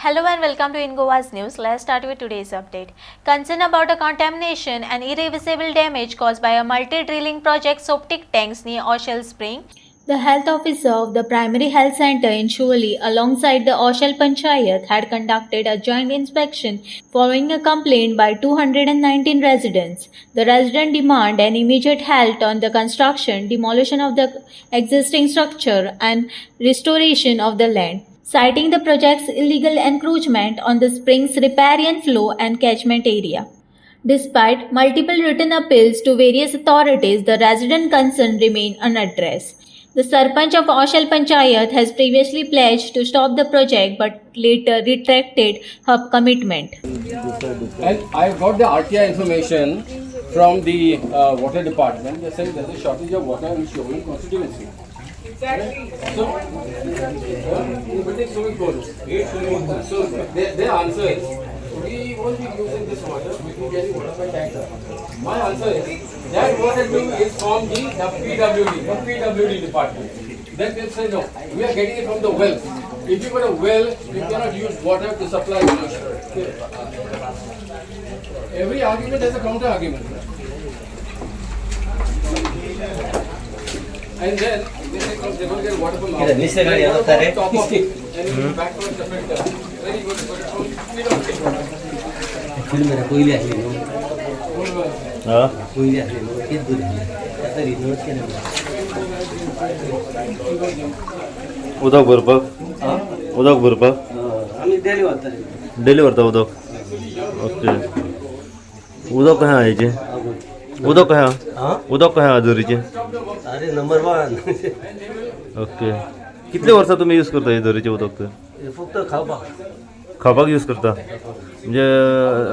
Hello and welcome to InGoa's news. Let's start with today's update. Concern about a contamination and irreversible damage caused by a multi-drilling project septic tanks near Oshel Spring. The health officer of the primary health center in Shuali alongside the Oshel Panchayat had conducted a joint inspection following a complaint by 219 residents. The residents demand an immediate halt on the construction, demolition of the existing structure and restoration of the land, citing the project's illegal encroachment on the spring's riparian flow and catchment area. Despite multiple written appeals to various authorities, the resident concern remain unaddressed. The Sarpanch of Oshel Panchayat has previously pledged to stop the project but later retracted her commitment. And I got the RTI information from the water department. They said there's a shortage of water in Shogun constituency. Exactly. So, we take swimming pools, 8 swimming pools. So, their answer is, we won't be using this water, we can get water by tanker. My answer is, that water is from the PWD department. Then they'll say, no, we are getting it from the well. If you got a well, you cannot use water to supply the Every argument has a counter argument. And then they don't get water from outside. They go top of it and back to the filter. Very good. Actually, मेरा कोई ले आया नहीं हाँ कोई ले आया नहीं किस दूर है ऐसा रिनोट के नाम उदक भरपाक उदक भरपाक आम्ही दिल्ली वाटतं डेली भरता उदक ओके उदक कशें आहा हेजें उदक कशें आहा झरीचें अरे नंबर 1 ओके कितले वर्सां तुमी यूज करता हे झरीचें उदक तर फक्त खावपाक खावपाक यूज करता म्हणजे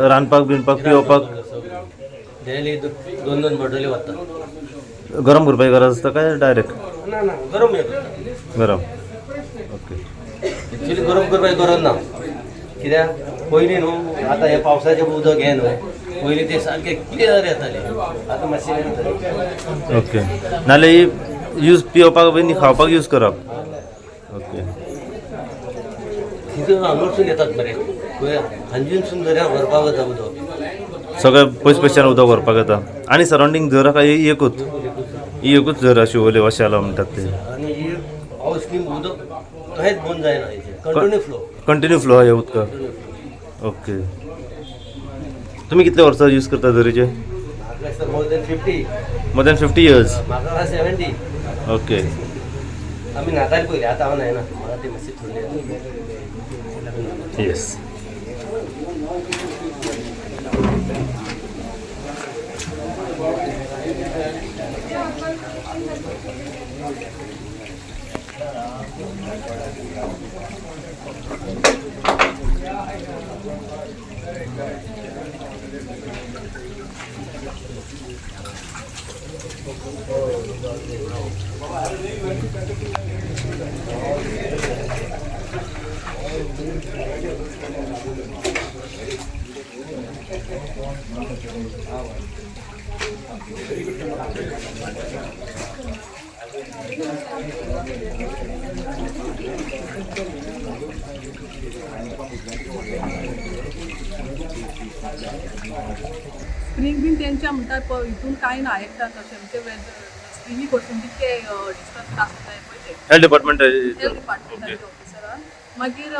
रांदपाक बिनपाक पिवपाक डेली 2-2 बॉटली वाटतात गरम करपाची गरज आसता काय डायरेक्ट ना ना गरम येतात गरम ओके एक्चुअली गरम करपाची गरज ना कित्याक पयलीं न्हू आतां हे पावसाचें उदक हें न्हू पयलीं ते सारकें क्लियर येतालें आतां मातशें येतालें ओके नाल्यार ही यूज पिवपाक बीन खावपाक यूज करप ओके तितून हांगसून येतात बरें पळय हांजीनसून दर्या व्हरपाक वता उदक सगळ्या पयस पयसच्यान उदक व्हरपाक येता आनी सरावंडींग झर आसा ही एकूच झर अशी ओले अशें म्हणटात ते आनी ही हावस स्कीम उदक कांयच बंद जायना हेजें कंटिन्यू फ्लो आहा हे उदकाक ओके तुमी कितले वर्सां यूज करता झरीचे more than 50 more than 50 years म्हाका 70 ओके आमी नाताले पयलीं आतां हांव न्हायना म्हाका ती मातशी थंडी येस स्प्रिंग बीन तेंच्या म्हणटात पळय हितून कांय ना एकटात अशें म्हणजे स्प्रिंगी पासून कितके डिस्टन्स आसता पळय ते हेल्थ डिपार्टमेंट हेल्थ डिपार्टमेंटाचे ऑफिसरान मागीर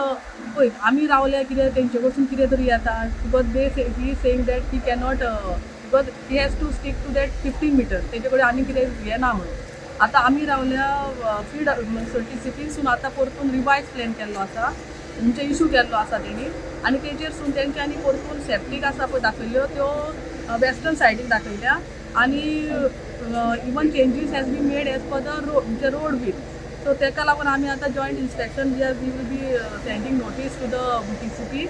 पळय आमी रावल्या कितें तेंचे कडसून कितें तरी येता because they he saying that he cannot because he has to stick to that 15 metre तेंचे कडेन आनी कितें हें ना म्हणून आतां आमी रावल्या फीड सिटीसून आतां परतून रिवायज प्लॅन केल्लो आसा म्हणजे इशू केल्लो आसा तेणी आनी तेजेरसून तेंच्यांनी परतून सेप्टीक आसा पळय दाखयल्ल्यो त्यो वेस्टर्न सायडीक दाखयल्या आनी even changes has be made as per the road म्हणजे रोड बीन सो तेका लागून आमी आतां joint inspection we will be sending notice to the TCP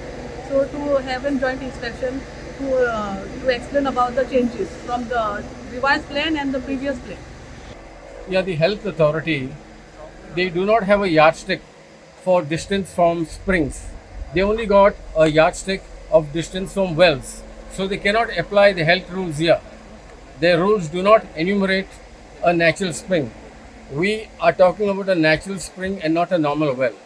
so to have an joint inspection to explain about the changes from the revise plan and the previous plan. Yeah, the health authority, they do not have a yardstick for distance from springs. They only got a yardstick of distance from wells. So they cannot apply the health rules here. Their rules do not enumerate a natural spring. We are talking about a natural spring and not a normal well.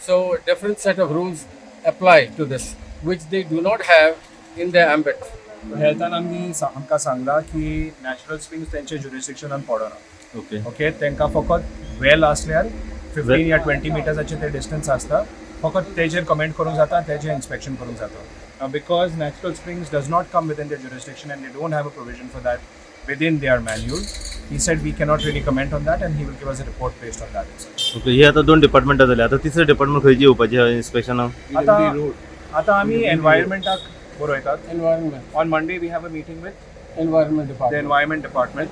So different set of rules apply to this, which they do not have in their ambit. हेल्थान आमकां सांगला की natural springs तेंचे ज्युरिस्डिक्शनान पडना. Okay okay तांकां फकत well आसल्यार 15 या 20 मिटर्साचें ते distance आसता, फकत तेजेर कमेंट करूंक जाता, तेजें इन्स्पेक्शन करूंक जाता. Because natural springs does not come within their jurisdiction and they don't have a provision for that within their manual. He said we cannot really comment on that and he will give us a report based on that itself. Okay ही आता 2 डिपार्टमेंटां जाली. आता तिसरें department खंयची येवपाची इन्स्पेक्शनाक? आता आमी एनवायरमेंटाक बरयतात. Environment. On Monday we have a meeting with Environment the department. environment department.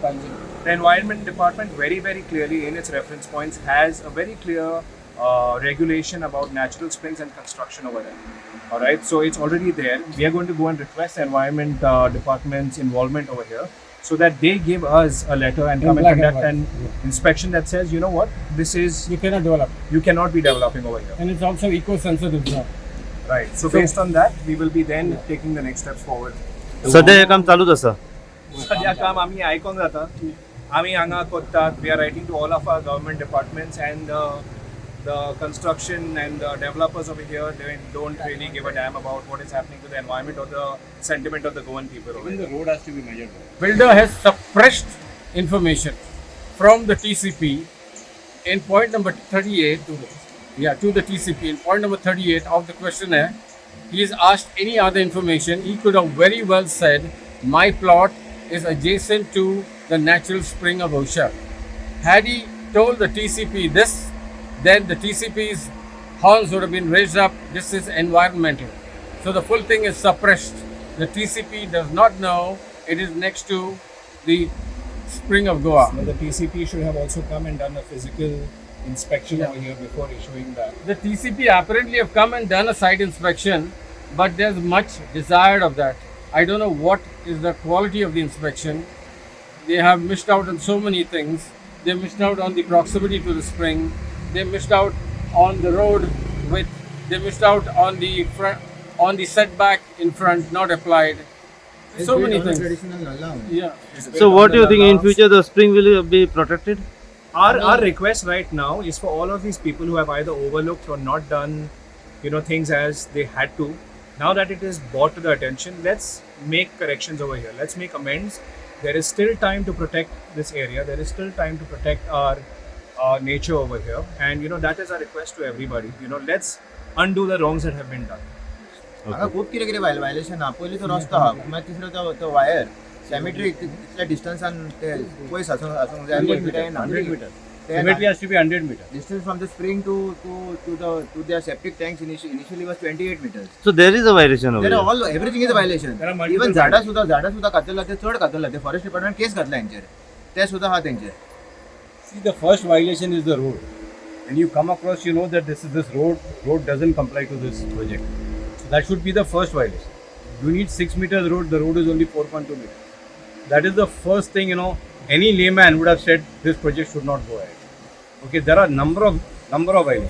The environment department very clearly in its reference points has a very clear regulation about natural springs and construction over there. All right, so it's already there. We are going to go and request the environment department's involvement over here, so that they give us a letter and come and black and conduct white. an inspection that says, you know what, this is, You cannot develop. you cannot be developing over here. And it's also eco-sensitive now. Right. So based on that, we will be then taking the next steps forward. सध्या हे काम चालूच आसा. सद्या काम आम्ही आयकोंक जाता. आम्ही हांगा कोत्तात. We are writing to all of our government departments and the construction and the developers over here, they don't really give a damn about what is happening to the environment or the sentiment of the Goan people over here. the road has to be measured. Builder has suppressed information from the TCP in point number 38 to the TCP in point number 38 of the questionnaire. He is asked any other information. He could have very well said my plot is adjacent to the natural spring of Osha. Had he told the TCP this, then the TCP's horns would have been raised up. This is environmental. So the full thing is suppressed. The TCP does not know it is next to the spring of Goa. So the TCP should have also come and done a physical inspection over here before issuing that. The TCP apparently have come and done a site inspection, but there's much desired of that. I don't know what is the quality of the inspection. They have missed out on so many things. They missed out on the proximity to the spring. They missed out on the road they missed out on the front, on the setback in front, not applied. So many things. Yeah. So what do you think in future the spring will be protected? Our request right now is for all of these people who have either overlooked or not done, things as they had to. Now that it is brought to the attention, let's make corrections over here. Let's make amends. There is still time to protect this area. There is still time to protect our nature over here. And that is our request to everybody. Let's undo the wrongs that have been done. हांगा खूब कितें कितें violation आहा. पयलीं तो रस्तो आहा, मागीर तिसरो तो वायर सॅमेट्री तितल्या डिस्टन्सान ते पयस आसूंक जाय. 100 meter. Cemetery has to be 100 meters. Distance from the spring to their septic tanks initially was 28 meters. So there is a violation over There here. are everything is a violation. There are multiple Even झाडां सुद्धा कातरला ते चड कातरला. ते forest department case घातला हेंचेर. ते सुद्धा आहा तेंचेर. See, the first violation is the road. When you come across, you know that this road doesn't comply to this project. So that should be the first violation. You need 6 meters road. The road is only 4.2 meters. That is the first thing, any layman would have said this project should not go ahead. Okay, there are number of violations.